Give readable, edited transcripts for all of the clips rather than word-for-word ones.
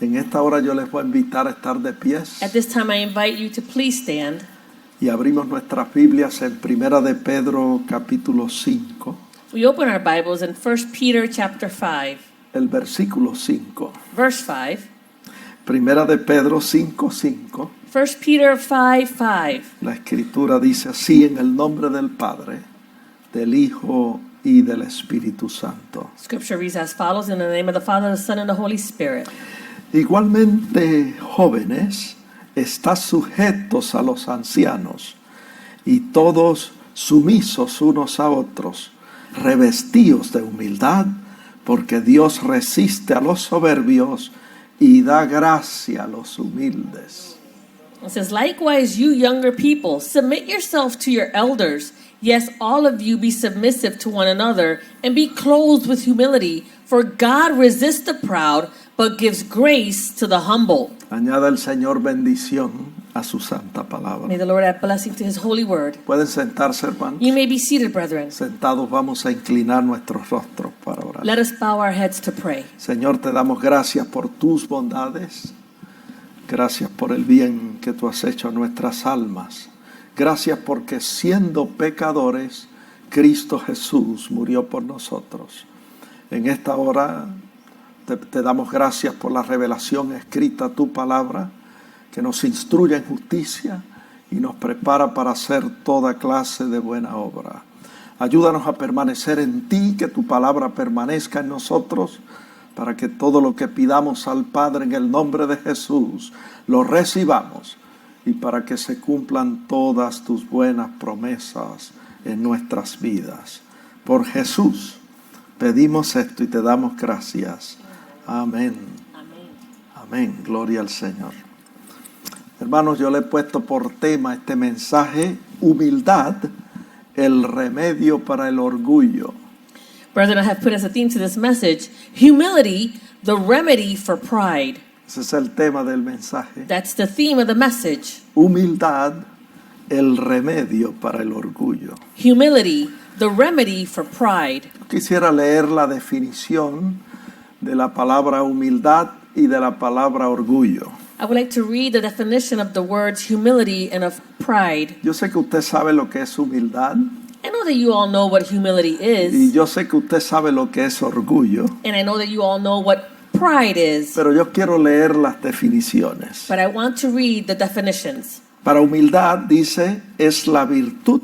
En esta hora yo les voy a invitar a estar de pies At this time, I invite you to please stand. y abrimos nuestras Biblias en Primera de Pedro capítulo 5, We open our Bibles in 1 Peter chapter 5, el versículo 5. verse 5. Primera de Pedro 5:5. 1 Peter 5:5. La escritura dice así: en el nombre del Padre, del Hijo y del Espíritu Santo. Scripture reads as follows: in the name of the Father, the Son, and the Holy Spirit. Igualmente, jóvenes, estad sujetos a los ancianos y todos sumisos unos a otros, revestidos de humildad, porque Dios resiste a los soberbios y da gracia a los humildes. It says, likewise, you younger people, submit yourself to your elders. Yes, all of you be submissive to one another and be clothed with humility, for God resists the proud, but gives grace to the humble. Añada el Señor bendición a su santa May palabra. the Lord add blessing to his holy word. Pueden sentarse, hermanos. You may be seated, brethren. Sentados vamos a inclinar nuestros rostros para orar. Let us bow our heads to pray. Señor, te damos gracias por tus bondades. Gracias por el bien que tú has hecho a nuestras almas. Gracias porque siendo pecadores, Cristo Jesús murió por nosotros. En esta hora te damos gracias por la revelación escrita, tu palabra, que nos instruye en justicia y nos prepara para hacer toda clase de buena obra. Ayúdanos a permanecer en ti, que tu palabra permanezca en nosotros, para que todo lo que pidamos al Padre en el nombre de Jesús lo recibamos y para que se cumplan todas tus buenas promesas en nuestras vidas. Por Jesús pedimos esto y te damos gracias. Amén. Amén. Gloria al Señor. Hermanos, yo le he puesto por tema este mensaje: humildad, el remedio para el orgullo. Brethren, I have put as a theme to this message, humility, the remedy for pride. Ese es el tema del mensaje. That's the theme of the message. Humildad, el remedio para el orgullo. Humility, the remedy for pride. Quisiera leer la definición de la palabra humildad y de la palabra orgullo. I would like to read the definition of the words humility and of pride. Yo sé que usted sabe lo que es humildad I know that you all know what humility y is, yo sé que usted sabe lo que es orgullo, and I know that you all know what pride is, pero yo quiero leer las definiciones. but I want to read the definitions. Para humildad, dice, es la virtud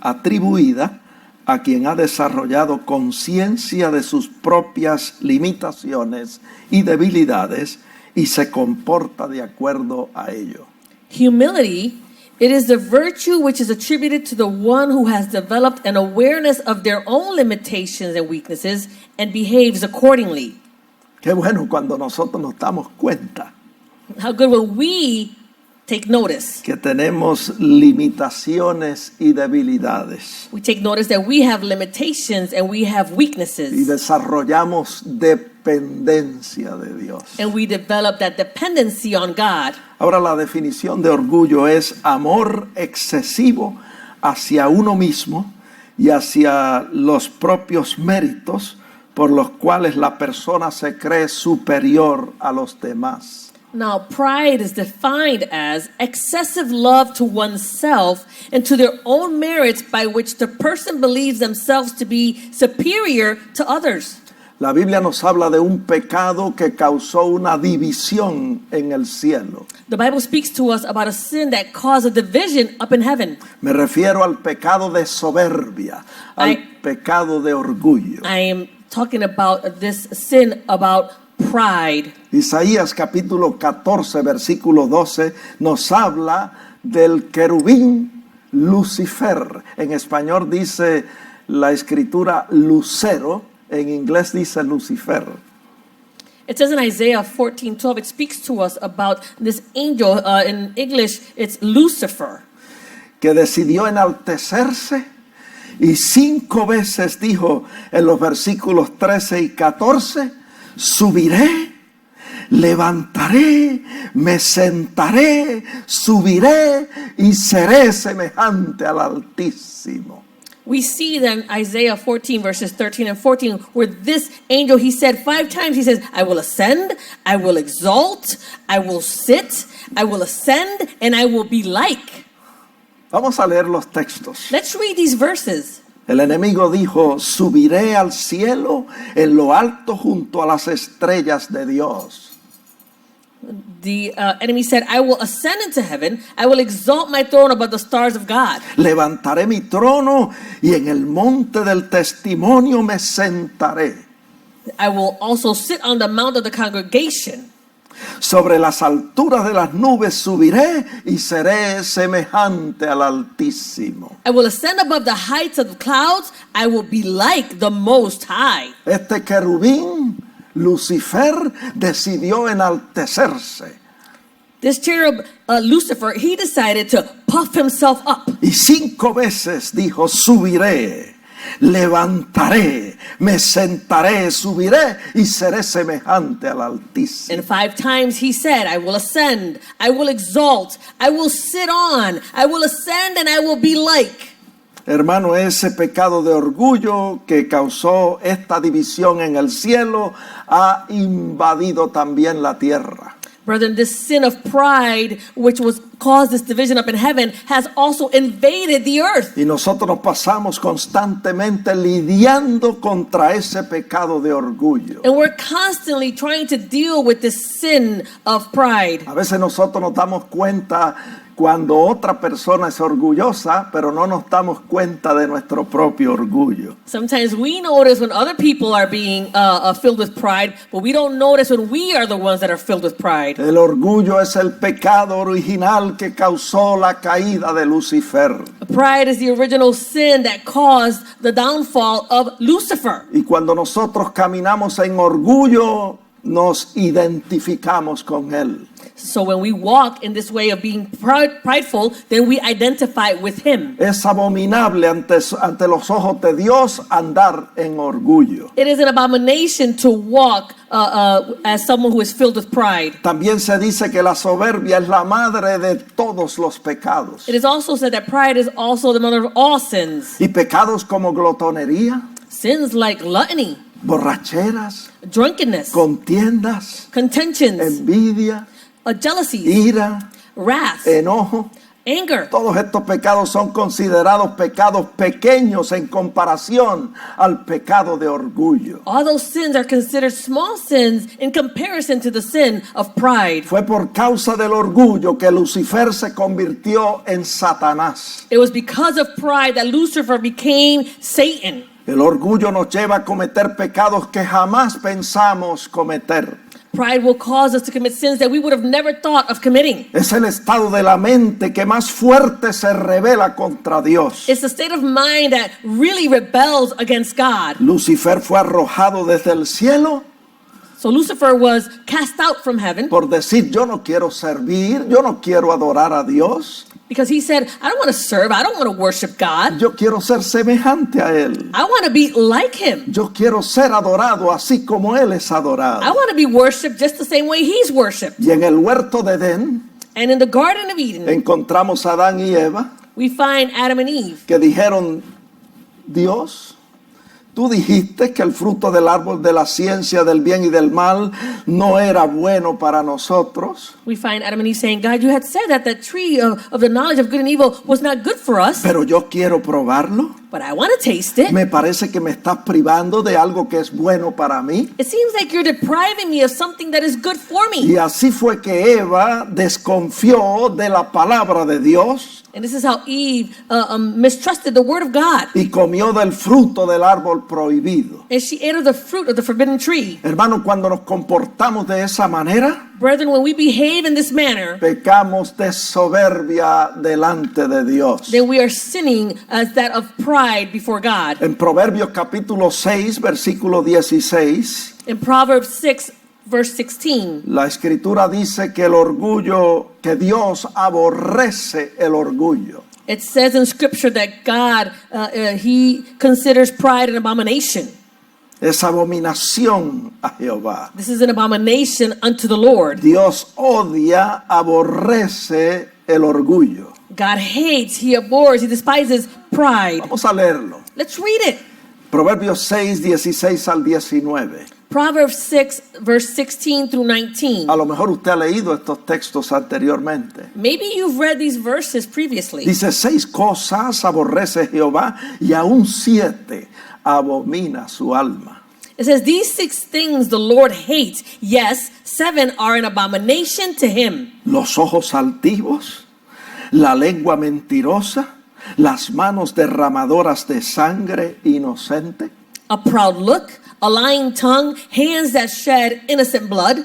atribuida a quien ha desarrollado conciencia de sus propias limitaciones y debilidades y se comporta de acuerdo a ello. Humility, it is the virtue which is attributed to the one who has developed an awareness of their own limitations and weaknesses and behaves accordingly. Qué bueno cuando nosotros nos damos cuenta How good when we take notice. que tenemos limitaciones y debilidades We take notice that we have limitations and we have y weaknesses, desarrollamos dependencia de Dios. and we develop that dependency on God. Ahora, la definición de orgullo es amor excesivo hacia uno mismo y hacia los propios méritos por los cuales la persona se cree superior a los demás. Now, pride is defined as excessive love to oneself and to their own merits by which the person believes themselves to be superior to others. La Biblia nos habla de un pecado que causó una división en el cielo. The Bible speaks to us about a sin that caused a division up in heaven. Me refiero al pecado de soberbia, al pecado de orgullo. I am talking about this sin about pride. Isaías capítulo 14, versículo 12 nos habla del querubín Lucifer. En español dice la escritura lucero, en inglés dice Lucifer. It says in Isaiah 14:12, it speaks to us about this angel. In English, it's Lucifer. Que decidió enaltecerse y 5 veces dijo en los versículos 13 y 14, subiré, levantaré, me sentaré, subiré y seré semejante al Altísimo. We see that in Isaiah 14, verses 13 and 14, where this angel, he said 5 times, he says, I will ascend, I will exalt, I will sit, I will ascend, and I will be like. Vamos a leer los textos. Let's read these verses. El enemigo dijo, subiré al cielo en lo alto junto a las estrellas de Dios. The enemy said, I will ascend into heaven. I will exalt my throne above the stars of God. Levantaré mi trono y en el monte del testimonio me sentaré. I will also sit on the mount of the congregation. Sobre las alturas de las nubes subiré y seré semejante al Altísimo. I will ascend above the heights of the clouds. I will be like the Most High. Este querubín, Lucifer, decidió enaltecerse. This cherub, Lucifer, he decided to puff himself up. Y 5 veces dijo, subiré, levantaré, me sentaré, subiré y seré semejante al Altísimo. And 5 times he said, I will ascend, I will exalt, I will sit on, I will ascend, and I will be like. Hermano, ese pecado de orgullo que causó esta división en el cielo ha invadido también la tierra. Brethren, this sin of pride, which was caused this division up in heaven, has also invaded the earth. Y nosotros nos pasamos constantemente lidiando contra ese pecado de orgullo. And we're constantly trying to deal with this sin of pride. A veces nosotros nos damos cuenta cuando otra persona es orgullosa, pero no nos damos cuenta de nuestro propio orgullo. Sometimes we notice when other people are being filled with pride, but we don't notice when we are the ones that are filled with pride. El orgullo es el pecado original que causó la caída de Lucifer. Pride is the original sin that caused the downfall of Lucifer. Y cuando nosotros caminamos en orgullo, nos identificamos con él. So when we walk in this way of being prideful, then we identify with him. Es abominable ante los ojos de Dios andar en orgullo. It is an abomination to walk as someone who is filled with pride. También se dice que la soberbia es la madre de todos los pecados. It is also said that pride is also the mother of all sins. Y pecados como glotonería, Sins like gluttony, borracheras, drunkenness, contiendas, contentions, envidia, jealousies, ira, wrath, enojo. anger. Todos estos pecados son considerados pecados pequeños en comparación al pecado de orgullo. All those sins are considered small sins in comparison to the sin of pride. Fue por causa del orgullo que Lucifer se convirtió en Satanás. It was because of pride that Lucifer became Satan. El orgullo nos lleva a cometer pecados que jamás pensamos cometer. Pride will cause us to commit sins that we would have never thought of committing. Es el estado de la mente que más fuerte se revela contra Dios. It's a state of mind that really rebels against God. Lucifer fue arrojado desde el cielo So Lucifer was cast out from heaven por decir, yo no quiero servir, yo no quiero adorar a Dios, because he said, I don't want to serve, I don't want to worship God. yo quiero ser semejante a Él. I want to be like him. Yo quiero ser adorado así como Él es adorado. I want to be worshipped just the same way he's worshipped. Y en el huerto de Edén And in the Garden of Eden, encontramos a Adán y Eva we find Adam and Eve. que dijeron, Dios, tú dijiste que el fruto del árbol de la ciencia del bien y del mal no era bueno para nosotros, We find Adam and Eve saying, God, you had said that the tree of the knowledge of good and evil was not good for us, pero yo quiero probarlo. but I want to taste it. Me parece que me estás privando de algo que es bueno para mí. It seems like you're depriving me of something that is good for me. Y así fue que Eva desconfió de la palabra de Dios And this is how Eve mistrusted the word of God. y comió del fruto del árbol prohibido. And she ate of the fruit of the forbidden tree. Hermano, cuando nos comportamos de esa manera, Brethren, when we behave in this manner, pecamos de soberbia delante de Dios. then we are sinning as that of pride before God. En Proverbios capítulo 6, versículo 16, In Proverbs 6, verse 16, la escritura dice que el orgullo, que Dios aborrece el orgullo. it says in Scripture that God, He considers pride an abomination. Es abominación a Jehová. This is an abomination unto the Lord. Dios odia, aborrece el orgullo. God hates, He abhors, He despises pride. Vamos a leerlo. Let's read it. Proverbios 6, 16 al 19. Proverbs 6, verse 16 through 19. A lo mejor usted ha leído estos textos anteriormente. Maybe you've read these verses previously. Dice, 6 cosas aborrece Jehová y aún 7 abomina su alma. It says, these 6 things the Lord hates. Yes, 7 are an abomination to him. Los ojos altivos, la lengua mentirosa, las manos derramadoras de sangre inocente, A proud look, a lying tongue, hands that shed innocent blood,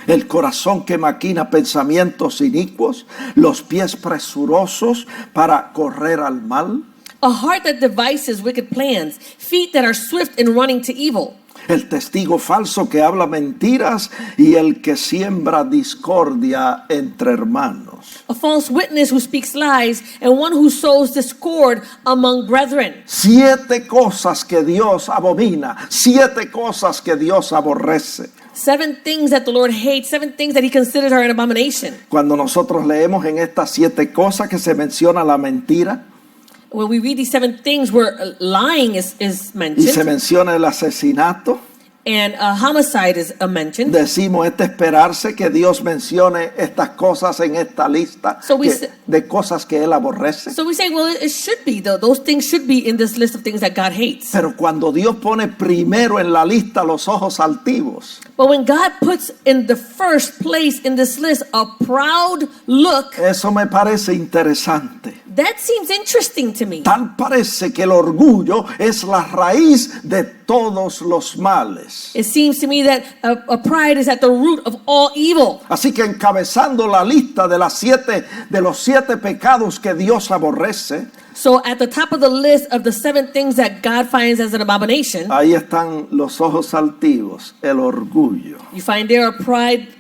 el corazón que maquina pensamientos inicuos, los pies presurosos para correr al mal, a heart that devises wicked plans, feet that are swift in running to evil, el testigo falso que habla mentiras y el que siembra discordia entre hermanos. a false witness who speaks lies, and one who sows discord among brethren. 7 cosas que Dios abomina, 7 cosas que Dios aborrece. 7 things that the Lord hates, 7 things that he considers are an abomination. Cuando nosotros leemos en estas 7 cosas que se menciona la mentira When we read these 7 things where lying is y se mentioned menciona el asesinato, and homicide is mentioned, decimos, es de esperarse que Dios mencione estas cosas en esta lista So we say- de cosas que Él aborrece. so we say, well, it should be, those things should be in this list of things that God hates. Pero cuando Dios pone primero en la lista los ojos altivos, But when God puts in the first place in this list a proud look, eso me parece interesante. that seems interesting to me. Tal parece que el orgullo es la raíz de todos los males. It seems to me that a pride is at the root of all evil. Así que encabezando la lista de los 7 pecados que Dios aborrece, So at the top of the list of the 7 things that God finds as an abomination, ahí están los ojos altivos, el orgullo. you find there a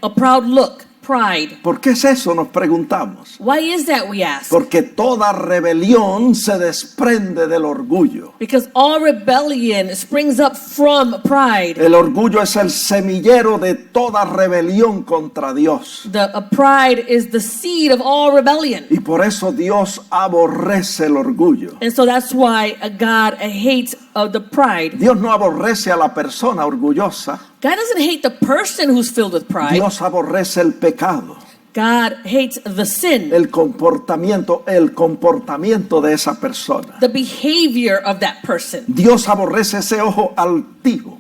proud look, pride. ¿Por qué es eso? Nos preguntamos. Why is that, we ask? Porque toda rebelión se desprende del orgullo. Because all rebellion springs up from pride. El orgullo es el semillero de toda rebelión contra Dios. Pride is the seed of all rebellion. Y por eso Dios aborrece el orgullo. And so that's why God hates the pride. Dios no aborrece a la persona orgullosa. God doesn't hate the person who's filled with pride. Dios aborrece el pecado, God hates the sin, el comportamiento de esa persona. the behavior of that person. Dios aborrece ese ojo altivo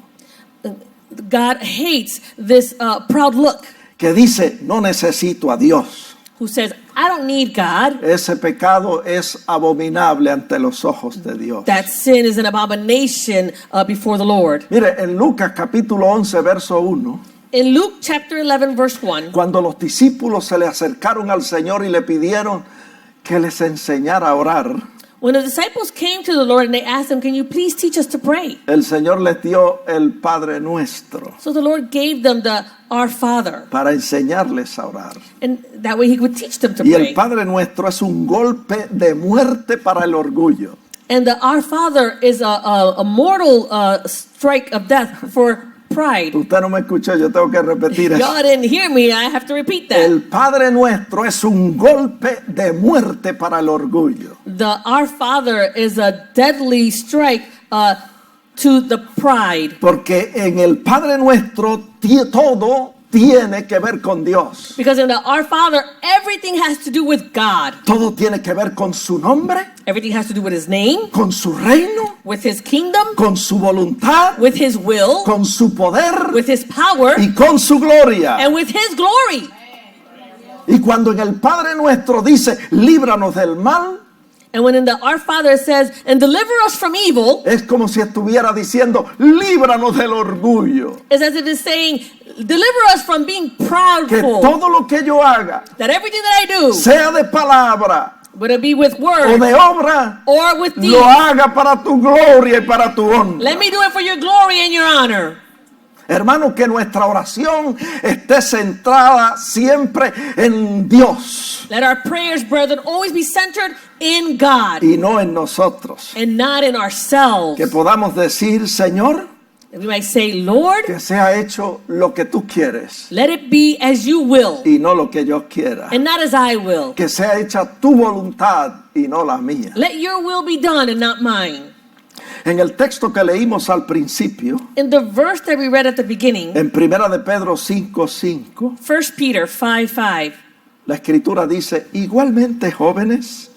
God hates this proud look, que dice, no necesito a Dios. who says, I don't need God. Ese pecado es abominable ante los ojos de Dios. That sin is an abomination before the Lord. Mire, en Lucas capítulo 11, verso 1, In Luke chapter 11, verse 1, cuando los discípulos se le acercaron al Señor y le pidieron que les enseñara a orar, when the disciples came to the Lord and they asked him, can you please teach us to pray? el Señor les dio el Padre Nuestro So the Lord gave them the Our Father, para enseñarles a orar. and that way he would teach them to Y el pray. Padre Nuestro es un golpe de muerte para el orgullo. And the Our Father is a mortal strike of death for pride. Usted no me escuchó, yo tengo que repetir eso. Y'all didn't hear me, I have to repeat that. El Padre Nuestro es un golpe de muerte para el orgullo. The Our Father is a deadly strike to the pride. Porque en el Padre Nuestro todo tiene que ver con Dios. Because in the Our Father, everything has to do with God. Todo tiene que ver con su nombre, Everything has to do with his name, con su reino, with his kingdom, con su voluntad, with his will, con su poder with his power, y con su gloria. and with his glory. Y cuando en el Padre Nuestro dice, líbranos del mal, And when in the Our Father says, and deliver us from evil, es como si estuviera diciendo, líbranos del orgullo. it's as if it's saying, deliver us from being Que proudful. todo lo que yo haga, That everything that I do, sea de palabra whether it be with o word de obra, or with deed, lo haga para tu gloria y para tu honra. let me do it for your glory and your honor. Hermano, que nuestra oración esté centrada siempre en Dios Let our prayers, brethren, always be centered in God y no en nosotros. and not in ourselves. Que podamos decir, Señor, And we might say, Lord, que sea hecho lo que tú quieres let it be as you will y no lo que yo quiera. and not as I will. Que sea hecha tu voluntad y no la mía. Let your will be done and not mine. En el texto que leímos al principio, In the verse that we read at the beginning, en Primera de Pedro 5:5, 1 Peter 5:5, la escritura dice, igualmente jóvenes,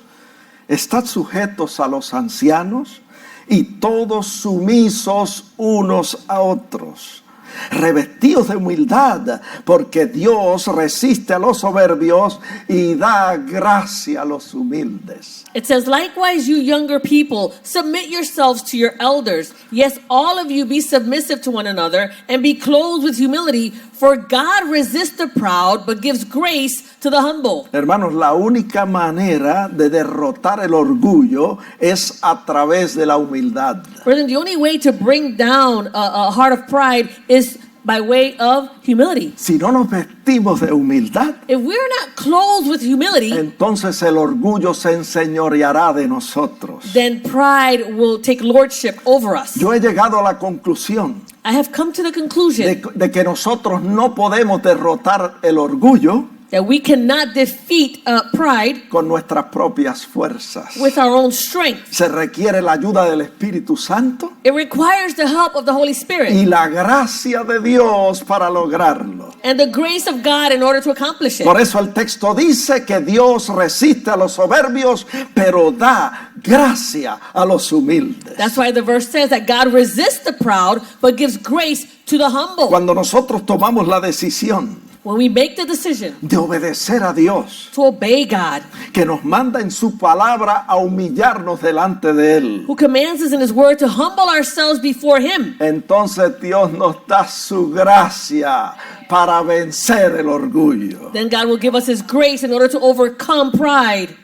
estad sujetos a los ancianos y todos sumisos unos a otros, revestidos de humildad, porque Dios resiste a los soberbios y da gracia a los humildes. it says, likewise, you younger people, submit yourselves to your elders. Yes, all of you be submissive to one another and be clothed with humility, for God resists the proud, but gives grace to the humble. Hermanos, la única manera de derrotar el orgullo es a través de la humildad. Brethren, the only way to bring down a heart of pride is by way of humility. Si no nos vestimos de humildad, If we're not clothed with humility, entonces el orgullo se enseñoreará de nosotros. then pride will take lordship over us. Yo he llegado a la conclusión I have come to the conclusion de que nosotros no podemos derrotar el orgullo that we cannot defeat pride con nuestras propias fuerzas. with our own strength. Se requiere la ayuda del Espíritu Santo It requires the help of the Holy Spirit y la gracia de Dios para lograrlo. and the grace of God in order to accomplish it. Por eso el texto dice que Dios resiste a los soberbios, pero da gracia a los humildes. That's why the verse says that God resists the proud, but gives grace to the humble. Cuando nosotros tomamos la decisión When we make the decision de obedecer a Dios, to obey God, que nos manda en su palabra a humillarnos delante de Él, who commands us in His Word to humble ourselves before Him, entonces Dios nos da su gracia para vencer el orgullo. then God will give us His grace in order to overcome pride.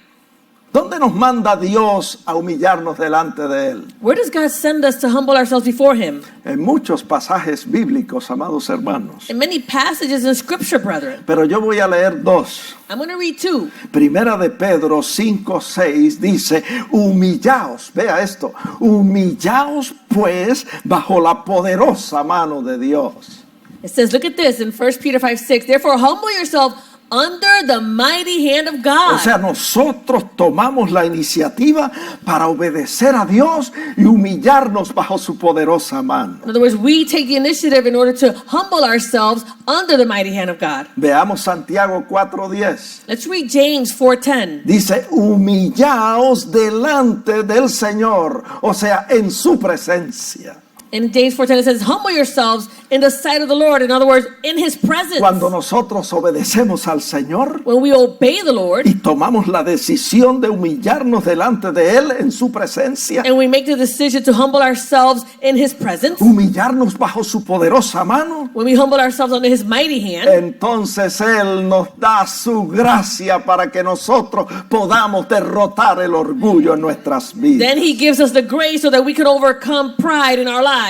¿Dónde nos manda Dios a humillarnos delante de Él? Where does God send us to humble ourselves before Him? En muchos pasajes bíblicos, amados hermanos. In many passages in Scripture, brethren. Pero yo voy a leer dos. I'm going to read two. Primera de Pedro 5:6 dice, humillaos, vea esto, humillaos pues bajo la poderosa mano de Dios. It says, look at this in 1 Peter 5:6. Therefore, humble yourself under the mighty hand of God. O sea, nosotros tomamos la iniciativa para obedecer a Dios y humillarnos bajo su poderosa mano. In other words, we take the initiative in order to humble ourselves under the mighty hand of God. Veamos Santiago 4:10. Let's read James 4:10. Dice, humillaos delante del Señor, o sea, en su presencia. In James 4:10 it says, humble yourselves in the sight of the Lord. In other words, in His presence. Cuando nosotros obedecemos al Señor When we obey the Lord y tomamos la decisión de humillarnos delante de Él en su presencia, and we make the decision to humble ourselves in His presence, humillarnos bajo su poderosa mano, when we humble ourselves under His mighty hand, entonces Él nos da su gracia para que nosotros podamos derrotar el orgullo en nuestras vidas. then He gives us the grace so that we can overcome pride in our lives.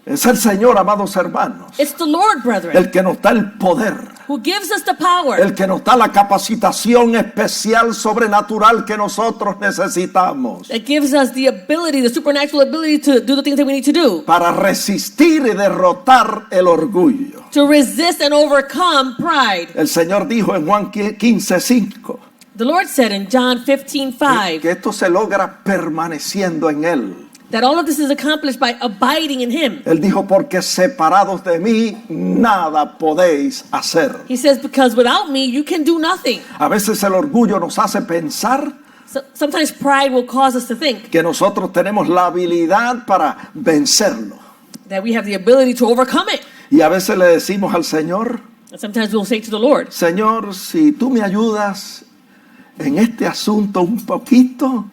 Es el Señor, amados hermanos, It's the Lord, brethren, el que nos da el poder, who gives us the power, el que nos da la capacitación especial sobrenatural que nosotros necesitamos that gives us the ability, the supernatural ability to do the things that we need to do, para resistir y derrotar el orgullo. to resist and overcome pride. El Señor dijo en Juan 15:5 The Lord said in John 15:5 que esto se logra permaneciendo en Él. that all of this is accomplished by abiding in Him. Él dijo, porque separados de mí nada podéis hacer. He says, because without me, you can do nothing. A veces el orgullo nos hace pensar So, sometimes pride will cause us to think que nosotros tenemos la habilidad para vencerlo. that we have the ability to overcome it. Y a veces le decimos al Señor, And sometimes we'll say to the Lord, Señor, si tú me ayudas en este asunto un poquito,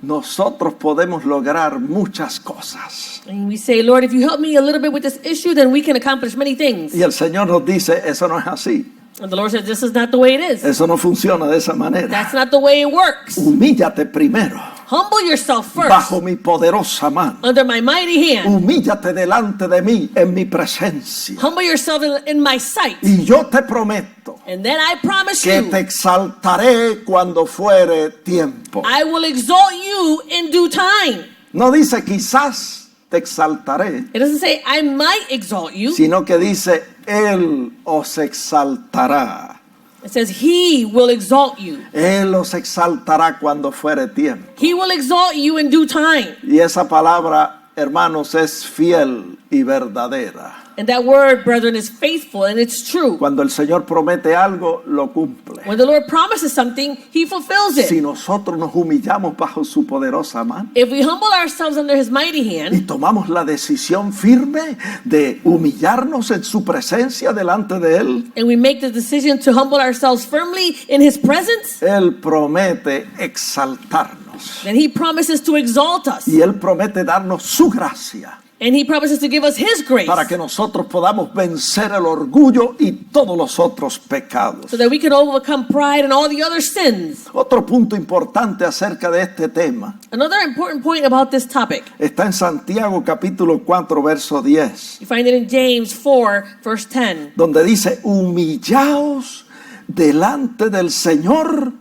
nosotros podemos lograr muchas cosas. and we say, Lord, if you help me a little bit with this issue, then we can accomplish many things. Y el Señor nos dice, eso no es así. And the Lord says, this is not the way it is. Eso no funciona de esa manera. That's not the way it works. Humíllate primero Humble yourself first bajo mi poderosa mano. under my mighty hand. Humíllate delante de mí en mi presencia. Humble yourself in my sight. Y yo te prometo And then I promise que you, te exaltaré cuando fuere tiempo. I will exalt you in due time. No dice quizás te exaltaré, It doesn't say I might exalt you. sino que dice Él os exaltará. It says, He will exalt you. Él los exaltará cuando fuere tiempo. He will exalt you in due time. Y esa palabra, hermanos, es fiel y verdadera. And that word, brethren, is faithful and it's true. Cuando el Señor promete algo, lo cumple. When the Lord promises something, He fulfills Si it. nosotros nos humillamos bajo su poderosa mano If we humble ourselves under His mighty y hand, tomamos la decisión firme de humillarnos en su presencia delante de Él, and we make the decision to humble ourselves firmly in His presence, Él promete exaltarnos. then He promises to exalt us. Y Él promete darnos su gracia And He promises to give us His grace para que nosotros podamos vencer el orgullo y todos los otros pecados. so that we can overcome pride and all the other sins. Otro punto importante acerca de este tema Another important point about this topic, está en Santiago capítulo 4, verso 10, you find it in James 4, verse 10. donde dice, humillaos delante del Señor,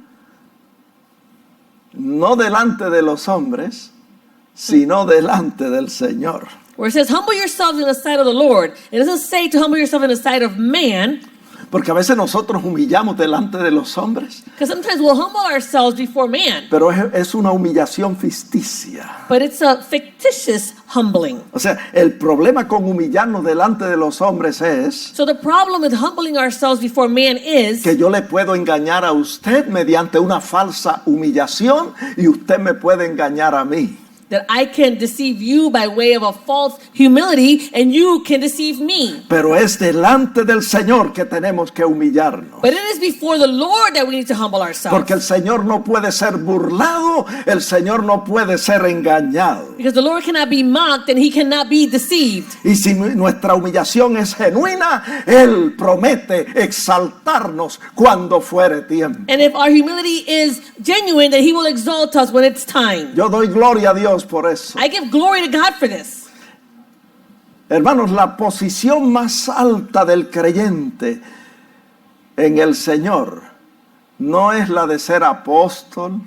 no delante de los hombres, sino delante del Señor. Where it says, humble yourselves in the sight of the Lord. It doesn't say to humble yourself in the sight of man, Porque a veces nosotros humillamos delante de los hombres, because sometimes we'll humble ourselves before man, pero es una humillación ficticia. but it's a fictitious humbling. O sea, el problema con humillarnos delante de los hombres es So the problem with humbling ourselves before man is que yo le puedo engañar a usted mediante una falsa humillación y usted me puede engañar a mí. that I can deceive you by way of a false humility, and you can deceive me. Pero es delante del Señor que tenemos que humillarnos. But it is before the Lord that we need to humble ourselves. Porque el Señor no puede ser burlado, el Señor no puede ser engañado. Because the Lord cannot be mocked and He cannot be deceived. Y si nuestra humillación es genuina, Él promete exaltarnos cuando fuere tiempo. And if our humility is genuine, then He will exalt us when it's time. Yo doy gloria a Dios por eso. I give glory to God for this. Hermanos, la posición más alta del creyente en el Señor no es la de ser apóstol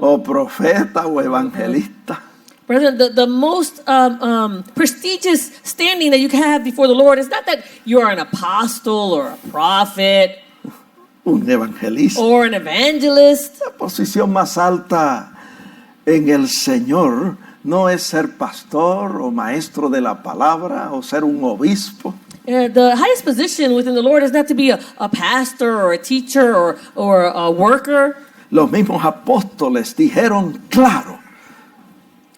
o profeta o evangelista. Brethren, the most prestigious standing that you can have before the Lord is not that you are an apostle or a prophet Un evangelista. or an evangelist. La posición más alta en el Señor no es ser pastor o maestro de la palabra o ser un obispo. The highest position within the Lord is not to be a pastor or a teacher or a worker. Los mismos apóstoles dijeron claro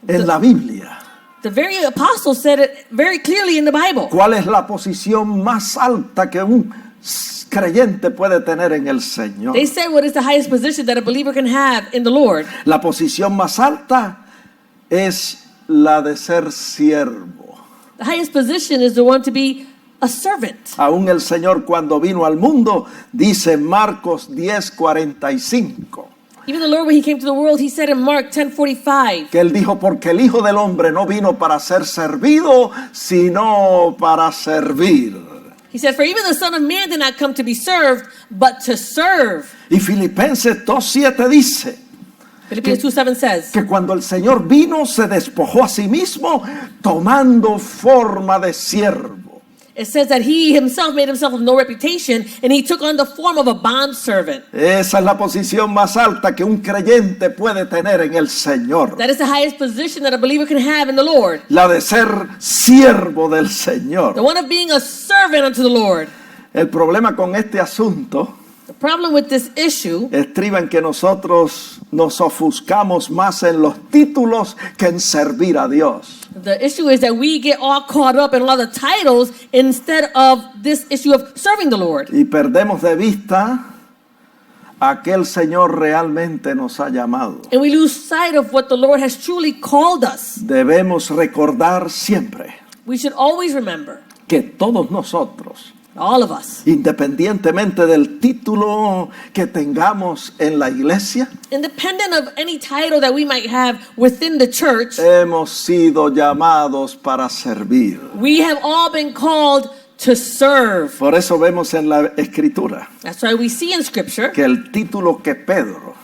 en la Biblia The very apostles said it very clearly in the Bible. cuál es la posición más alta que un creyente puede tener en el Señor. They said what is the highest position that a believer can have in the Lord. La posición más alta es la de ser siervo. The highest position is the one to be a servant. Aún el Señor cuando vino al mundo, dice Marcos 10:45, Even the Lord, when He came to the world, He said in Mark 10:45, que Él dijo, porque el Hijo del Hombre no vino para ser servido, sino para servir. He said, for even the Son of Man did not come to be served, but to serve. Y Filipenses 2:7 dice Philippians 2:7 says, que cuando el Señor vino se despojó a sí mismo tomando forma de siervo. it says that He Himself made Himself of no reputation, and He took on the form of a bondservant. Esa es la posición más alta que un creyente puede tener en el Señor. That is the highest position that a believer can have in the Lord. La de ser siervo del Señor. The one of being a servant unto the Lord. El problema con este asunto The problem with this issue estriba en que nosotros nos ofuscamos más en los títulos que en servir a Dios. The issue is that we get all caught up in a lot of titles instead of this issue of serving the Lord. Y perdemos de vista a aquel Señor realmente nos ha llamado. And we lose sight of what the Lord has truly called us. Debemos recordar siempre We should always remember, que todos nosotros, all of us, independientemente del título que tengamos en la iglesia, independent of any title that we might have within the church, hemos sido llamados para servir. we have all been called to serve. Por eso vemos en la Escritura That's why we see in Scripture que el título que Pedro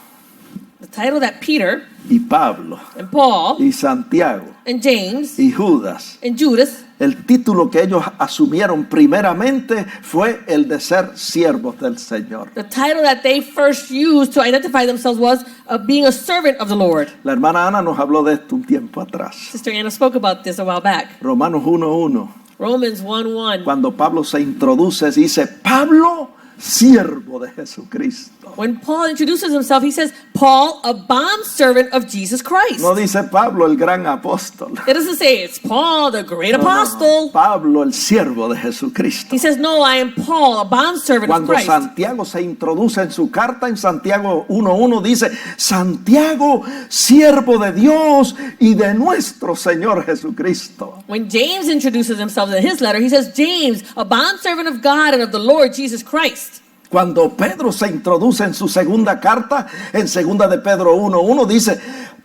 The title that Peter y Pablo and Paul y Santiago and James y Judas, and Judas, el título que ellos asumieron primeramente fue el de ser siervos del Señor. the title that they first used to identify themselves was being a servant of the Lord. La hermana Ana nos habló de esto un tiempo atrás. Sister Anna spoke about this a while back. Romanos 1:1. Romans 1:1. Cuando Pablo se introduce, dice, Pablo, siervo de Jesucristo. When Paul introduces himself, he says, Paul, a bondservant of Jesus Christ. No dice Pablo, el gran apóstol. It doesn't say it's Paul, the great No, no, no. apostle. Pablo, el siervo de Jesucristo. He says, no, I am Paul, a bondservant of Cuando Christ. Santiago se introduce en su carta, en Santiago 1:1 dice, Santiago, siervo de Dios y de nuestro Señor Jesucristo. When James introduces himself in his letter, he says, James, a bondservant of God and of the Lord Jesus Christ. Cuando Pedro se introduce en su segunda carta, en segunda de Pedro 1:1 dice,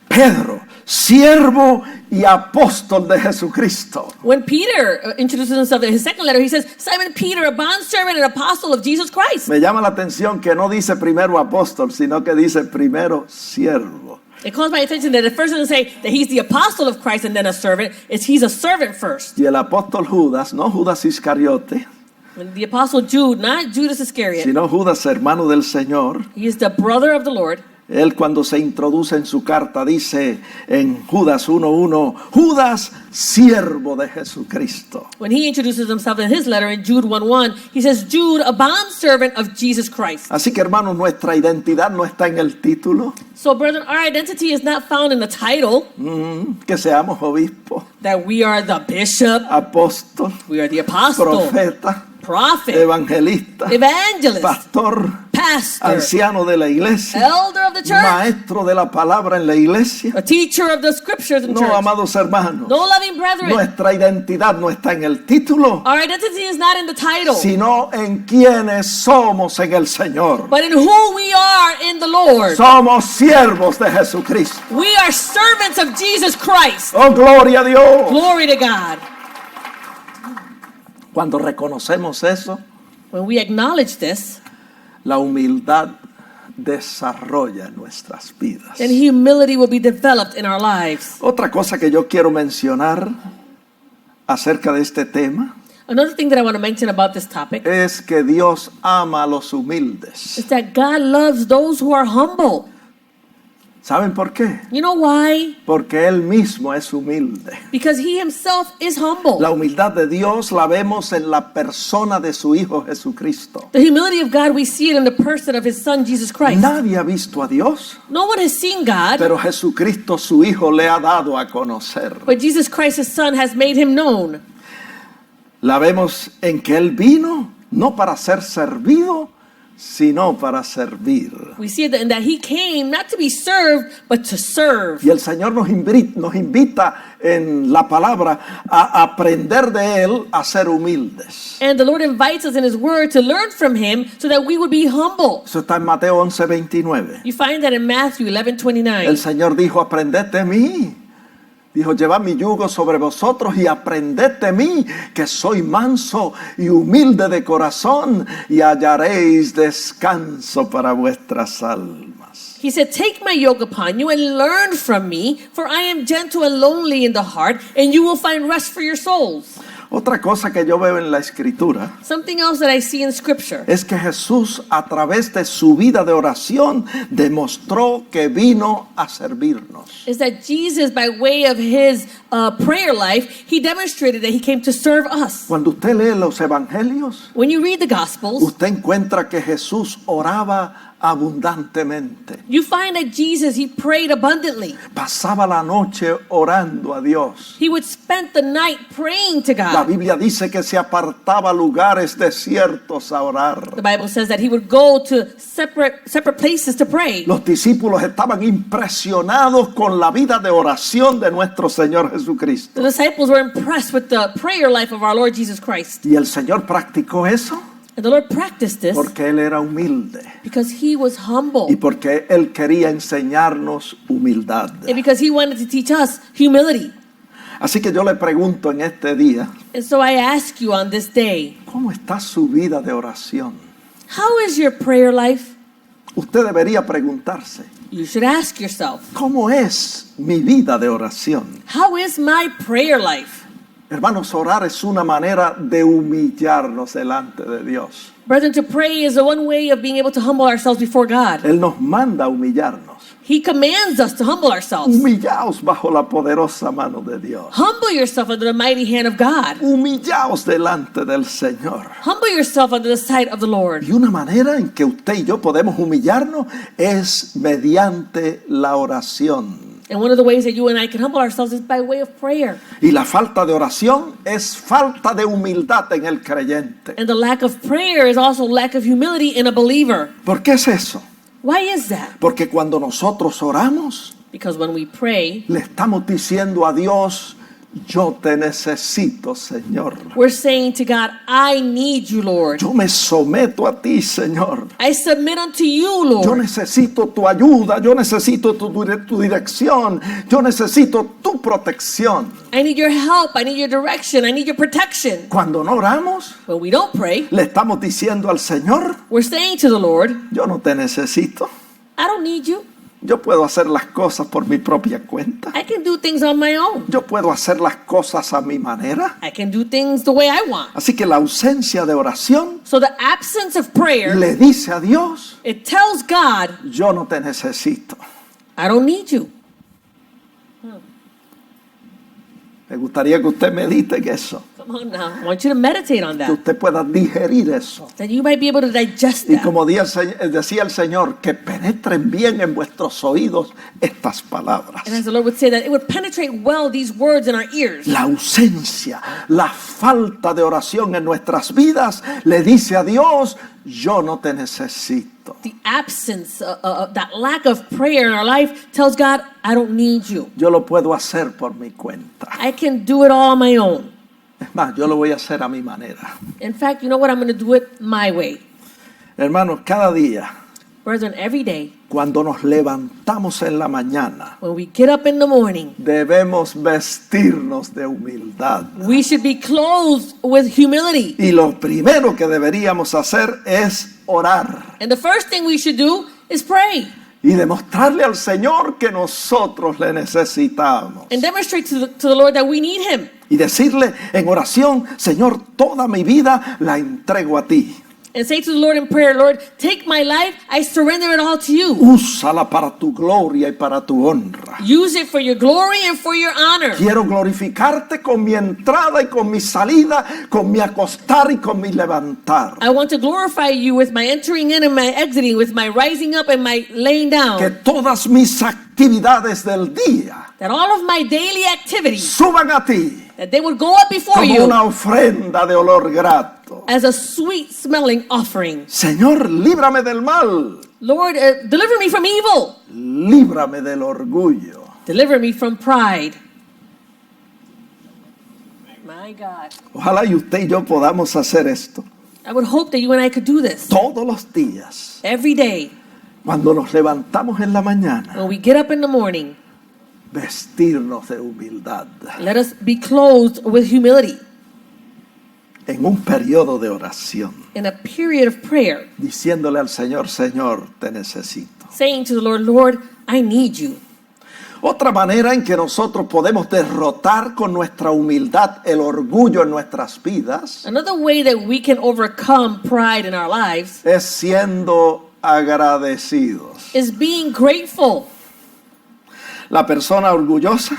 Pedro, siervo y apóstol de Jesucristo. When Peter introduces himself in his second letter, he says, Simon Peter, a bondservant and apostle of Jesus Christ. Me llama la atención que no dice primero apóstol, sino que dice primero siervo. It calls my attention that it first doesn't say that he's the apostle of Christ and then a servant. He's a servant first. Y el apóstol Judas, no Judas Iscariote, When the apostle Jude, not Judas Iscariot, sino Judas, hermano del Señor, he is the brother of the Lord. él cuando se introduce en su carta dice en Judas 1:1, Judas, siervo de Jesucristo. When he introduces himself in his letter in Jude 1:1, he says, Jude, a bondservant of Jesus Christ. Así que hermanos, nuestra identidad no está en el título, So, brethren, our identity is not found in the title que seamos obispo, that we are the bishop, apóstol, we are the apostle, profeta, prophet, evangelista, evangelist, pastor, pastor, anciano de la iglesia, elder of the church, maestro de la palabra en la iglesia. a teacher of the scriptures in No, church. amados hermanos, No, loving brethren, nuestra identidad no está en el título, our identity is not in the title, sino en quienes somos en el Señor. but in who we are in the Lord. Somos siervos de Jesucristo. We are servants of Jesus Christ. Oh, gloria a Dios. Glory to God. Cuando reconocemos eso, When we acknowledge this, la humildad desarrolla en nuestras vidas. then humility will be developed in our lives. Otra cosa que yo quiero mencionar acerca de este tema Another thing that I want to mention about this topic es que Dios ama a los humildes. is that God loves those who are humble. ¿Saben por qué? You know why? Porque Él mismo es humilde. Because he himself is humble. La humildad de Dios la vemos en la persona de su Hijo Jesucristo. The humility of God, we see it in the person of his son, Jesus Christ. Nadie ha visto a Dios, No one has seen God, pero Jesucristo su Hijo le ha dado a conocer. but Jesus Christ, his son, has made him known. La vemos en que Él vino no para ser servido, sino para servir. We see it in that he came not to be served, but to serve. Y el Señor nos invita en la palabra a aprender de Él a ser humildes. And the Lord invites us in his word to learn from him so that we would be humble. Eso está en Mateo 11:29. You find that in Matthew 11:29. El Señor dijo, aprended de mí. Dijo, llevad mi yugo sobre vosotros y aprended de mí, que soy manso y humilde de corazón, y hallaréis descanso para vuestras almas. He said, take my yoke upon you and learn from me, for I am gentle and lonely in the heart, and you will find rest for your souls. Otra cosa que yo veo en la Escritura Something else that I see in scripture es que Jesús, a través de su vida de oración, demostró que vino a servirnos. is that Jesus, by way of his prayer life, he demonstrated that he came to serve us. Cuando usted lee los evangelios, When you read the Gospels, usted encuentra que Jesús oraba abundantemente. you find that Jesus, he prayed abundantly. Pasaba la noche orando a Dios. He would spend the night praying to La God. Biblia dice que se apartaba a lugares desiertos a orar. The Bible says that he would go to separate places to pray. Los discípulos estaban impresionados con la vida de oración de nuestro Señor Jesucristo. The disciples were impressed with the prayer life of our Lord Jesus Christ. Y el Señor practicó eso And the Lord practiced this porque Él era humilde because he was humble y porque Él quería enseñarnos humildad. and because he wanted to teach us humility. Así que yo le pregunto en este día, And so I ask you on this day, ¿cómo está su vida de oración? how is your prayer life? Usted debería preguntarse, You should ask yourself, ¿cómo es mi vida de oración? how is my prayer life? Hermanos, orar es una manera de humillarnos delante de Dios. Brethren, to pray is the one way of being able to humble ourselves before God. Él nos manda a humillarnos. He commands us to humble ourselves. Humillaos bajo la poderosa mano de Dios. Humble yourself under the mighty hand of God. Humillaos delante del Señor. Humble yourself under the sight of the Lord. Y una manera en que usted y yo podemos humillarnos es mediante la oración. And one of the ways that you and I can humble ourselves is by way of prayer. Y la falta de oración es falta de humildad en el creyente. And the lack of prayer is also lack of humility in a believer. ¿Por qué es eso? Why is that? Porque cuando nosotros oramos, Because when we pray, le estamos diciendo a Dios, yo te necesito, Señor. we're saying to God, I need you, Lord. Yo me someto a ti, Señor. I submit unto you, Yo Lord. necesito tu ayuda, yo necesito tu dirección, yo necesito tu protección. I need your help. I need your direction. I need your protection. Cuando no oramos, When we don't pray, le estamos diciendo al Señor, we're saying to the Lord, yo no te necesito. I don't need you. Yo puedo hacer las cosas por mi propia cuenta. I can do things on my own. Yo puedo hacer las cosas a mi manera. I can do things the way I want. Así que la ausencia de oración So the absence of prayer, le dice a Dios, it tells God, yo no te necesito. I don't need you. Me gustaría que usted medite en eso, Come on now. I want you to meditate on que that. usted pueda digerir eso. That you might be able to digest Y that. como decía el Señor, que penetren bien en vuestros oídos estas palabras. And as the Lord would say that, it would penetrate well these words in our ears. La ausencia, la falta de oración en nuestras vidas le dice a Dios, yo no te necesito. The absence, that lack of prayer in our life tells God, I don't need you. Yo lo puedo hacer por mi cuenta. I can do it all on my own. Es más, yo lo voy a hacer a mi manera. In fact, you know what? I'm going to do it my way. Hermanos, cada día, Brethren, every day, cuando nos levantamos en la mañana, when we get up in the morning, debemos vestirnos de humildad. we should be clothed with humility. Y lo primero que deberíamos hacer es orar And the first thing we should do is pray y demostrarle al Señor que nosotros le necesitamos. and demonstrate to the Lord that we need Him. Y decirle en oración, Señor, toda mi vida la entrego a ti. And say to the Lord in prayer, Lord, take my life, I surrender it all to you. Úsala para tu gloria y para tu honra. Use it for your glory and for your honor. Quiero glorificarte con mi entrada y con mi salida, con mi acostar y con mi levantar. I want to glorify you with my entering in and my exiting, with my rising up and my laying Que down. todas mis actividades del día That all of my daily activities, suban a ti that they would go up before como you una ofrenda de olor grato. as a sweet smelling offering. Señor, líbrame del mal, Lord, deliver me from evil. líbrame del orgullo. Deliver me from pride. My God. Ojalá y usted y yo podamos hacer esto I would hope that you and I could do this todos los días. every day. Cuando nos levantamos en la mañana, When we get up in the morning, vestirnos de humildad let us be clothed with humility en un periodo de oración, in a period of prayer, diciéndole al Señor, Señor, te necesito. saying to the Lord, Lord, I need you. Otra manera en que nosotros podemos derrotar con nuestra humildad el orgullo en nuestras vidas Another way that we can overcome pride in our lives es siendo agradecidos. is being grateful. La persona orgullosa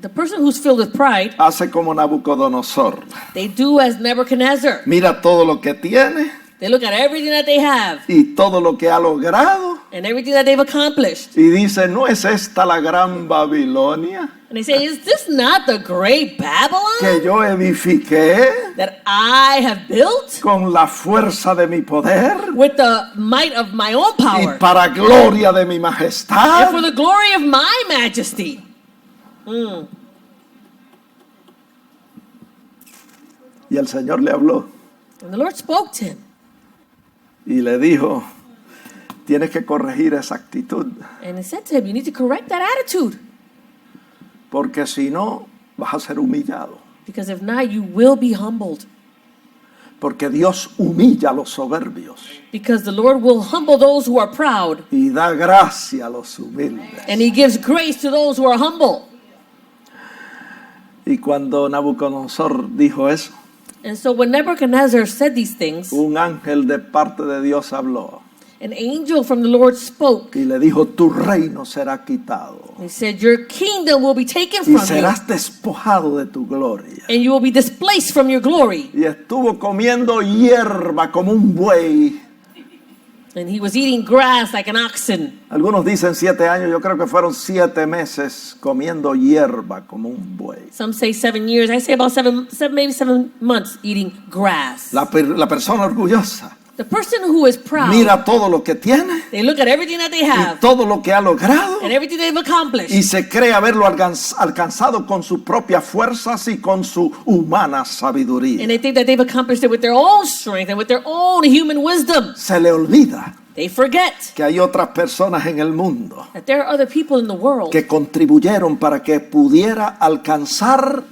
The person who's filled with pride, hace como Nabucodonosor. they do as Nebuchadnezzar. Mira todo lo que tiene They look at everything that they have y todo lo que ha logrado and everything that they've accomplished. y dice, ¿no es esta la gran Babilonia And they say, is this not the great que Babylon yo edifiqué that I have built con la fuerza de mi poder with the might of my own y power para gloria de mi and majestad? for the glory of my majesty? Y el Señor le habló And the Lord spoke to him y le dijo, tienes que corregir esa actitud, and he said to him, you need to correct that attitude, porque si no vas a ser humillado. because if not, you will be humbled. Porque Dios humilla a los soberbios Because the Lord will humble those who are proud, y da gracia a los humildes. and He gives grace to those who are humble. Y cuando Nabucodonosor dijo eso, And so when Nebuchadnezzar said these things, un ángel de parte de Dios habló an angel from the Lord spoke. y le dijo, tu reino será quitado He said, your kingdom will be taken y from you, serás despojado de tu gloria. and you will be displaced from your glory. Y estuvo comiendo hierba como un buey. And he was eating grass like an oxen. Algunos dicen 7 años, yo creo que fueron 7 meses comiendo hierba como un buey. Some say 7 years. I say about maybe 7 months eating grass. La persona orgullosa The person who is proud, mira todo lo que tiene they look at everything that they y have todo lo que ha logrado and everything they've accomplished. y se cree haberlo alcanzado con sus propias fuerzas y con su humana And sabiduría. they think that they've accomplished it with their own strength and with their own human wisdom. Se le olvida They forget que hay otras personas en el mundo that there are other people in the world que contribuyeron para que pudiera alcanzar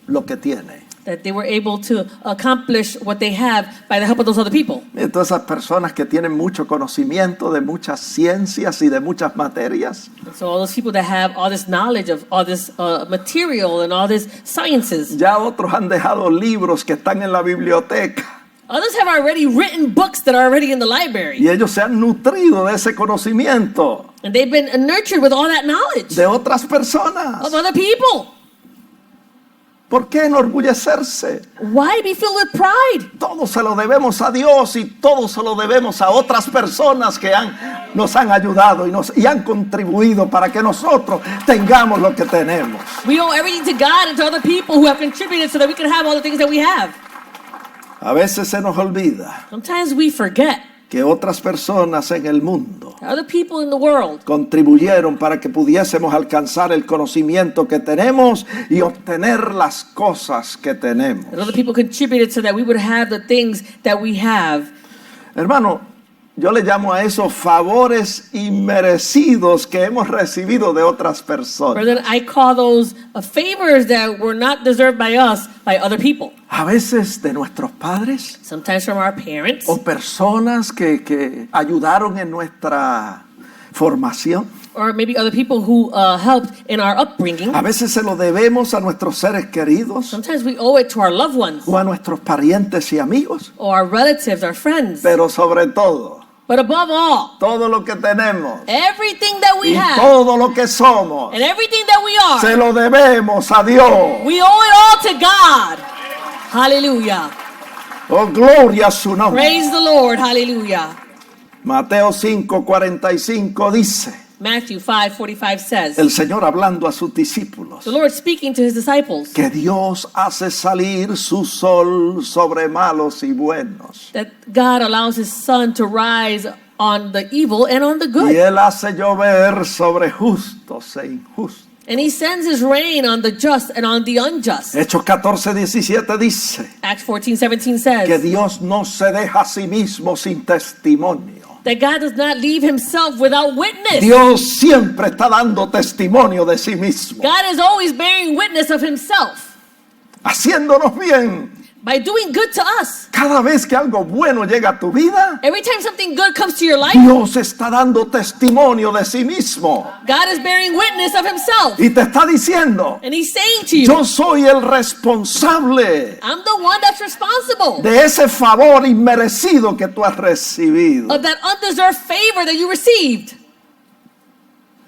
lo que tiene. that they were able to accomplish what they have by the help of those other people. Y todas esas personas que tienen mucho conocimiento de muchas ciencias y de muchas materias, And so all those people that have all this knowledge of all this material and all this sciences, ya otros han dejado libros que están en la biblioteca others have already written books that are already in the library. y ellos se han nutrido de ese conocimiento And they've been nurtured with all that knowledge de otras personas. of other people. ¿Por qué enorgullecerse? Why be filled with pride? Todo se lo debemos a Dios y todo se lo debemos a otras personas que nos han ayudado y han contribuido para que nosotros tengamos lo que tenemos. We owe everything to God and to other people who have contributed so that we can have all the things that we have. A veces se nos olvida Sometimes we forget que otras personas en el mundo that other people in the world contribuyeron para que pudiésemos alcanzar el conocimiento que tenemos y obtener las cosas que tenemos. that other people contributed so that we would have the things that we have. Hermano, yo le llamo a esos favores inmerecidos que hemos recibido de otras personas. Brethren, I call those favors that were not deserved by us, by other people. A veces de nuestros padres Sometimes from our parents, o personas que ayudaron en nuestra formación. or maybe other people who helped in our upbringing. A veces se lo debemos a nuestros seres queridos Sometimes we owe it to our loved ones, o a nuestros parientes y amigos. or our relatives, our friends. Pero sobre todo, But above all, todo lo que tenemos everything that we y have todo lo que somos, and everything that we se are, lo debemos a Dios. we owe it all to God. Hallelujah. Oh, gloria a su nombre. Praise the Lord. Hallelujah. Mateo 5:45 dice, Matthew 5:45 says, el Señor hablando a sus discípulos, the Lord speaking to his disciples, que Dios hace salir su sol sobre malos y buenos. that God allows his sun to rise on the evil and on the Y good. Él hace llover sobre justos e injustos. And he sends his rain on the just and on the unjust. Hechos 14:17 dice Acts 14:17 que says Dios no se deja a sí mismo sin testimonio. that God does not leave himself without witness. Dios siempre está dando testimonio de sí mismo, God is always bearing witness of himself haciéndonos bien. by doing good to us. Cada vez que algo bueno llega a tu vida, Every time something good comes to your life, Dios está dando testimonio de sí mismo God is bearing witness of himself. y te está diciendo, And he's saying to you, yo soy el responsable I'm the one that's responsible de ese favor inmerecido que tú has recibido. of that undeserved favor that you received.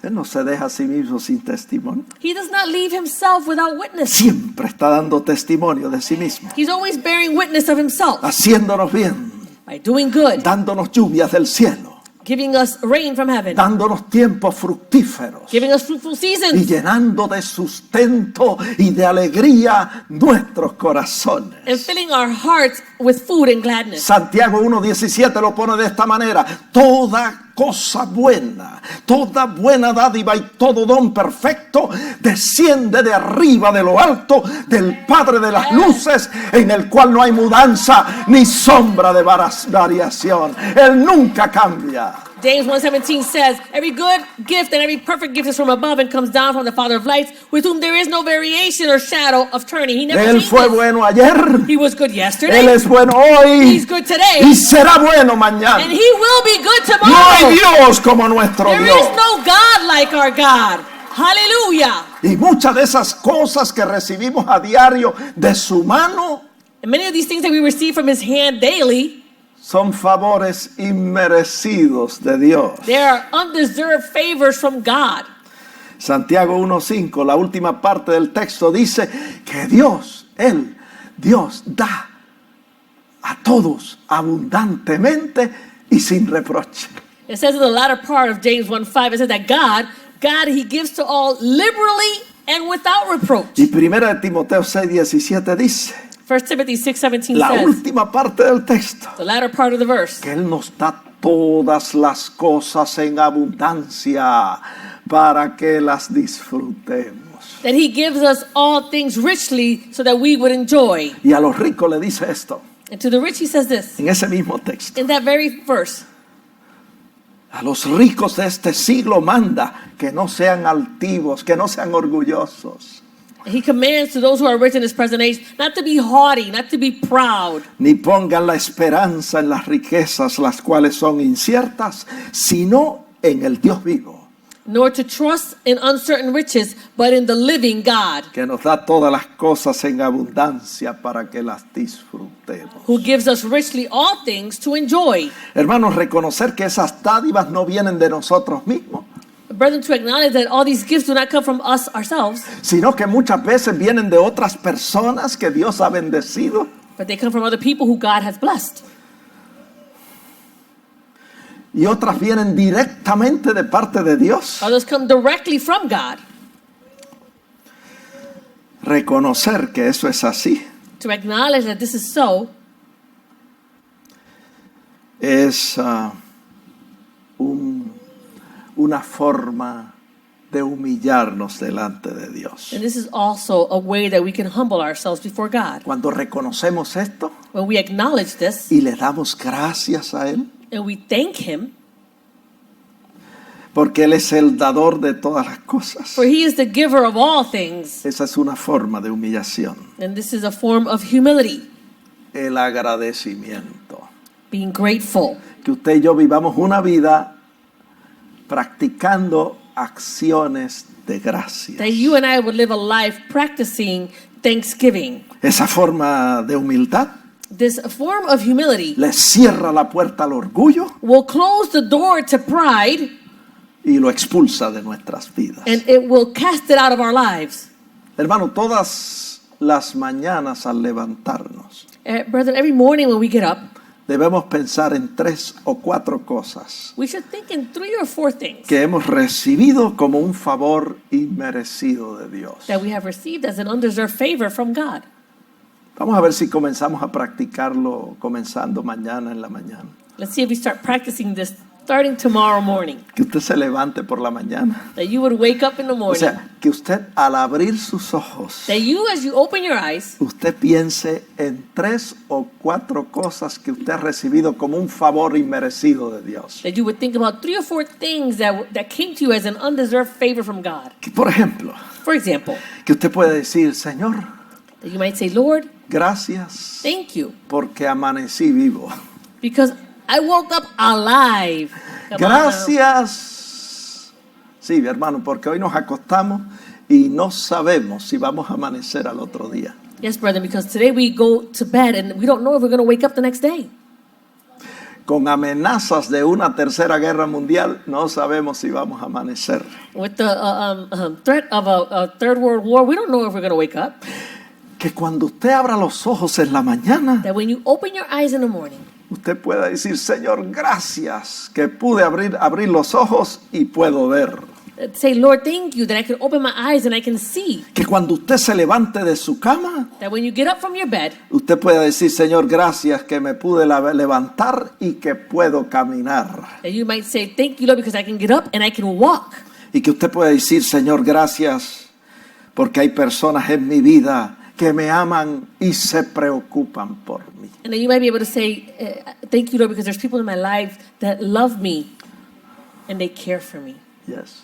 Él no se deja a sí mismo sin testimonio. He does not leave himself without witness. Siempre está dando testimonio de sí mismo, He's always bearing witness of himself haciéndonos bien, by doing good, dándonos lluvias del cielo, giving us rain from heaven, dándonos tiempos fructíferos giving us fruitful y seasons, llenando de sustento y de alegría nuestros corazones. and filling our hearts with food and gladness. Santiago 1:17 lo pone de esta manera: toda cosa buena, toda buena dádiva y todo don perfecto desciende de arriba de lo alto del Padre de las luces, en el cual no hay mudanza ni sombra de variación. Él nunca cambia. James 1:17 says, every good gift and every perfect gift is from above and comes down from the Father of lights, with whom there is no variation or shadow of turning. He never Él changes. fue bueno ayer, He was good yesterday. Él es bueno hoy He's good today. y será bueno mañana. And he will be good No tomorrow. hay Dios como nuestro There Dios. is no God like our God. Hallelujah. Y muchas de esas cosas que recibimos a diario de su mano And many of these things that we receive from his hand daily, son favores inmerecidos de Dios. they are undeserved favors from God. Santiago 1:5, la última parte del texto dice que Dios da a todos abundantemente y sin reproche. It says in the latter part of James 1:5, it says that God, he gives to all liberally and without reproach. Y 1 Timoteo 6:17 dice, 1 Timothy 6:17 la says, última parte del texto, the latter part of the verse, que Él nos da todas las cosas en abundancia para que las disfrutemos. that he gives us all things richly so that we would enjoy. Y a los ricos le dice esto, And to the rich he says this, en ese mismo texto. in that very verse, A los ricos de este siglo manda que no sean altivos, que no sean orgullosos, he commands to those who are rich in this present age not to be haughty, not to be proud, ni pongan la esperanza en las riquezas, las cuales son inciertas, sino en el Dios vivo, nor to trust in uncertain riches, but in the living God, que nos da todas las cosas en abundancia para que las disfrutemos. who gives us richly all things to enjoy. Hermanos, reconocer que esas dádivas no vienen de nosotros mismos, Brethren, to acknowledge that all these gifts do not come from us ourselves, sino que muchas veces vienen de otras personas que Dios ha bendecido. but they come from other people who God has blessed. Y otras vienen directamente de parte de Dios. Others come directly from God. Reconocer que eso es así To acknowledge that this is so es una forma de humillarnos delante de Dios. and this is also a way that we can humble ourselves before God. Cuando reconocemos esto When we acknowledge this y le damos gracias a Él, and we thank him, porque Él es el dador de todas las cosas. for he is the giver of all things, Esa es una forma de humillación, and this is a form of humility, el agradecimiento. being grateful. Que usted y yo vivamos una vida practicando acciones de gracias. That you and I would live a life practicing thanksgiving. Esa forma de humildad This form of humility le cierra la puerta al orgullo will close the door to pride, y lo expulsa de nuestras vidas. and it will cast it out of our lives. Hermano, todas las mañanas al levantarnos Brethren, every morning when we get up, debemos pensar en 3 o 4 cosas we should think in 3 or 4 things que hemos recibido como un favor inmerecido de Dios. that we have received as an undeserved favor from God. Vamos a ver si comenzamos a practicarlo comenzando mañana en la mañana. Let's see if we start practicing this starting tomorrow morning. Que usted se levante por la mañana. That you would wake up in the O morning. sea, que usted al abrir sus ojos, That you, as you open your eyes, usted piense en 3 o 4 cosas que usted ha recibido como un favor inmerecido de Dios. that you would think about 3 or 4 things that came to you as an undeserved favor from God. Que, por ejemplo, For example, que usted puede decir, Señor, that you might say, Lord, gracias thank you, porque amanecí vivo. because I woke up alive. Come on now. Gracias. Sí, hermano, porque hoy nos acostamos y no sabemos si vamos a amanecer al otro día. Yes, brother, because today we go to bed and we don't know if we're going to wake up the next day. Con amenazas de una tercera guerra mundial, no sabemos si vamos a amanecer. With the threat of a third world war, we don't know if we're going to wake up. Que cuando usted abra los ojos en la mañana, That when you open your eyes in the morning, usted pueda decir, Señor, gracias que pude abrir los ojos y puedo ver. say, Lord, thank you that I can open my eyes and I can see. Que cuando usted se levante de su cama, That when you get up from your bed, usted pueda decir, Señor, gracias que me pude levantar y que puedo caminar. that you might say, thank you, Lord, because I can get up and I can walk. Y que usted pueda decir, Señor, gracias porque hay personas en mi vida que me aman y se preocupan por mí. And then you might be able to say, thank you, Lord, because there's people in my life that love me. and they care for me. Yes.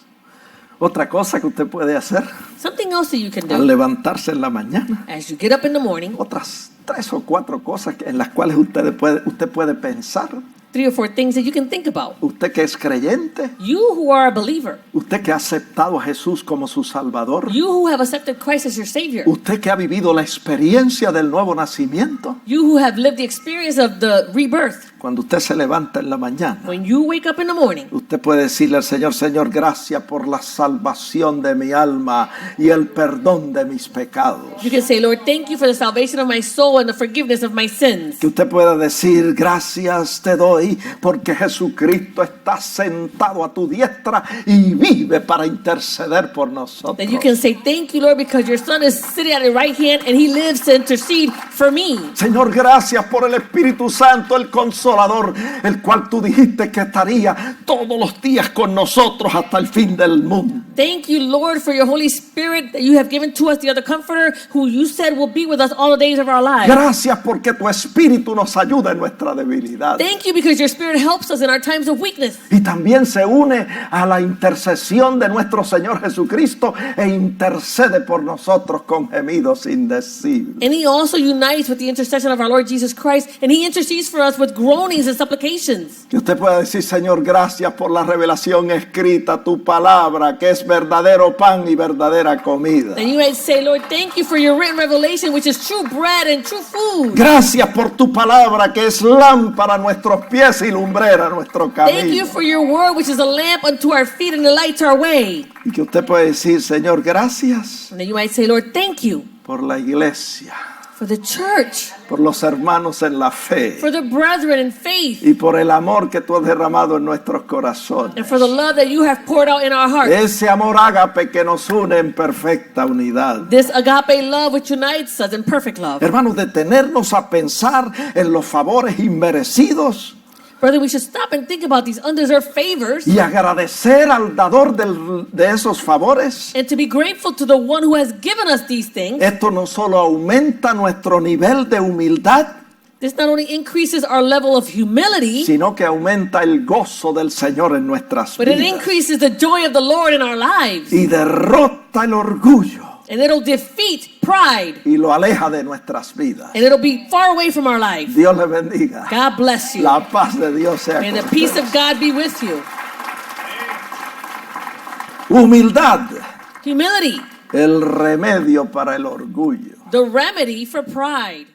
Otra cosa que usted puede hacer Something else that you can al do levantarse en la mañana, as you get up in the morning, otras 3 o 4 cosas en las cuales usted puede pensar. 3 or 4 things that you can think about. Usted que es creyente, You who are a believer, usted que ha aceptado a Jesús como su Salvador, you who have accepted Christ as your Savior, usted que ha vivido la experiencia del nuevo nacimiento, you who have lived the experience of the rebirth. cuando usted se levanta en la mañana, When you wake up in the morning, usted puede decirle al Señor, Señor, gracias por la salvación de mi alma y el perdón de mis pecados. you can say, Lord, thank you for the salvation of my soul and the forgiveness of my sins. Que usted pueda decir, gracias te doy porque Jesucristo está sentado a tu diestra y vive para interceder por nosotros. That you can say, thank you, Lord, because your Son is sitting at your right hand and he lives to intercede for me. Señor, gracias por el Espíritu Santo, el Consolador, el cual tú dijiste que estaría todos los días con nosotros hasta el fin del mundo. Thank you, Lord, for your Holy Spirit that you have given to us, the other Comforter, who you said will be with us all the days of our lives. Gracias porque tu Espíritu nos ayuda en nuestra debilidad. Thank you because your Spirit helps us in our times of weakness. Y también se une a la intercesión de nuestro Señor Jesucristo e intercede por nosotros con gemidos indecibles. And he also unites with the intercession of our Lord Jesus Christ, and he intercedes for us with groanings and supplications. Que usted pueda decir, Señor, gracias por la revelación escrita, tu palabra, que es verdadero pan y verdadera comida. And you might say, Lord, thank you for your written revelation, which is true bread and true food. Gracias por tu palabra, que es lámpara a nuestros pies y lumbrera a nuestro Thank you camino. for your word, which is a lamp unto our feet and a light to our way. Y que usted pueda decir, Señor, gracias And then you might say, Lord, thank you por la iglesia, for the church, por los hermanos en la fe for the brethren in faith, y por el amor que tú has derramado en nuestros corazones. and for the love that you have poured out in our hearts. Ese amor ágape que nos une en perfecta unidad. This agape love which unites us in perfect love. Hermanos, detenernos a pensar en los favores inmerecidos Brother, we should stop and think about these undeserved favors y agradecer al dador de esos favores. and to be grateful to the one who has given us these things. Esto no solo aumenta nuestro nivel de humildad, This not only increases our level of humility, sino que aumenta el gozo del Señor en nuestras but it vidas increases the joy of the Lord in our lives. y derrota el orgullo And it'll defeat pride. y lo aleja de nuestras vidas. And it'll be far away from our life. Dios le bendiga. God bless you. La paz de Dios sea May the con peace ustedes. of God be with you. Humildad, Humility, el remedio para el orgullo. the remedy for pride.